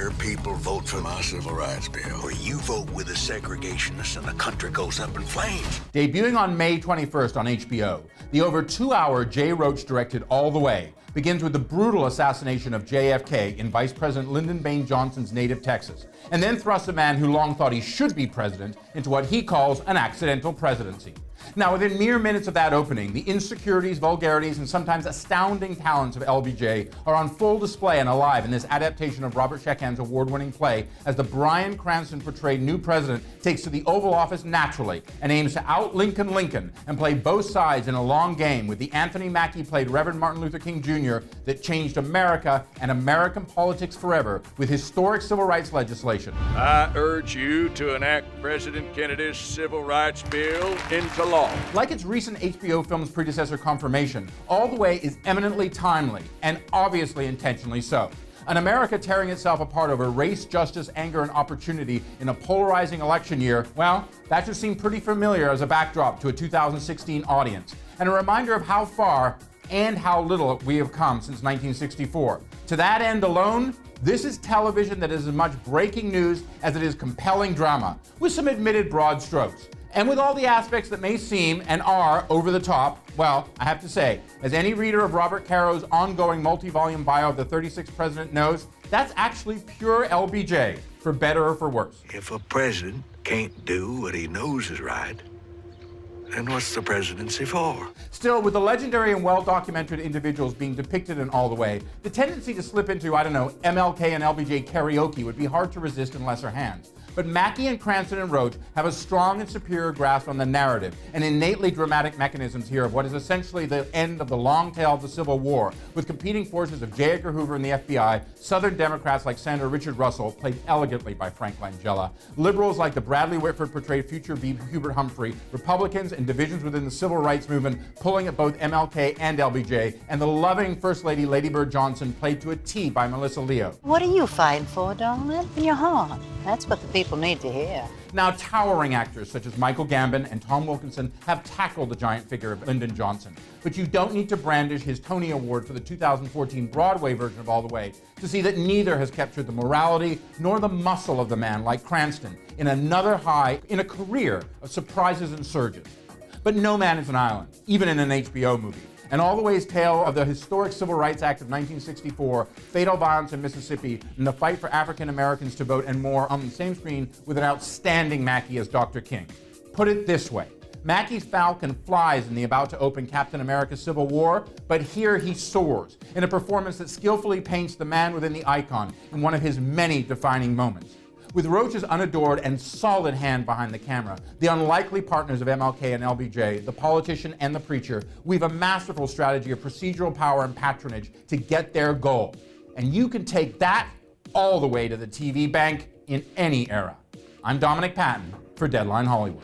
your people vote for my civil rights bill, or you vote with the segregationists and the country goes up in flames. Debuting on May 21st on HBO, the over 2-hour Jay Roach-directed All the Way begins with the brutal assassination of JFK in Vice President Lyndon Baines Johnson's native Texas, and then thrusts a man who long thought he should be president into what he calls an accidental presidency. Now, within mere minutes of that opening, the insecurities, vulgarities, and sometimes astounding talents of LBJ are on full display and alive in this adaptation of Robert Sheckhan's award-winning play as the Bryan Cranston portrayed new president takes to the Oval Office naturally and aims to out-Lincoln Lincoln and play both sides in a long game with the Anthony Mackie played Reverend Martin Luther King Jr. that changed America and American politics forever with historic civil rights legislation. I urge you to enact President Kennedy's civil rights bill into law. Like its recent HBO film's predecessor, Confirmation, All the Way is eminently timely, and obviously intentionally so. An America tearing itself apart over race, justice, anger, and opportunity in a polarizing election year, well, that just seemed pretty familiar as a backdrop to a 2016 audience, and a reminder of how far and how little we have come since 1964. To that end alone, this is television that is as much breaking news as it is compelling drama, with some admitted broad strokes. And with all the aspects that may seem and are over the top, well, I have to say, as any reader of Robert Caro's ongoing multi-volume bio of the 36th president knows, that's actually pure LBJ, for better or for worse. If a president can't do what he knows is right, then what's the presidency for? Still, with the legendary and well-documented individuals being depicted in All the Way, the tendency to slip into, I don't know, MLK and LBJ karaoke would be hard to resist in lesser hands. But Mackie and Cranston and Roach have a strong and superior grasp on the narrative and innately dramatic mechanisms here of what is essentially the end of the long tail of the Civil War, with competing forces of J. Edgar Hoover and the FBI, Southern Democrats like Senator Richard Russell, played elegantly by Frank Langella, liberals like the Bradley Whitford portrayed future V. Hubert Humphrey, Republicans and divisions within the civil rights movement pulling at both MLK and LBJ, and the loving First Lady Lady Bird Johnson, played to a T by Melissa Leo. What are you fighting for, darling? In your heart. That's what the people need to hear. Now, towering actors such as Michael Gambon and Tom Wilkinson have tackled the giant figure of Lyndon Johnson. But you don't need to brandish his Tony Award for the 2014 Broadway version of All the Way to see that neither has captured the morality nor the muscle of the man like Cranston in another high in a career of surprises and surges. But no man is an island, even in an HBO movie. And All the Way's tale of the historic Civil Rights Act of 1964, fatal violence in Mississippi, and the fight for African Americans to vote and more on the same screen with an outstanding Mackie as Dr. King. Put it this way, Mackie's Falcon flies in the about-to-open Captain America Civil War, but here he soars in a performance that skillfully paints the man within the icon in one of his many defining moments. With Roach's unadored and solid hand behind the camera, the unlikely partners of MLK and LBJ, the politician and the preacher, weave a masterful strategy of procedural power and patronage to get their goal. And you can take that all the way to the TV bank in any era. I'm Dominic Patton for Deadline Hollywood.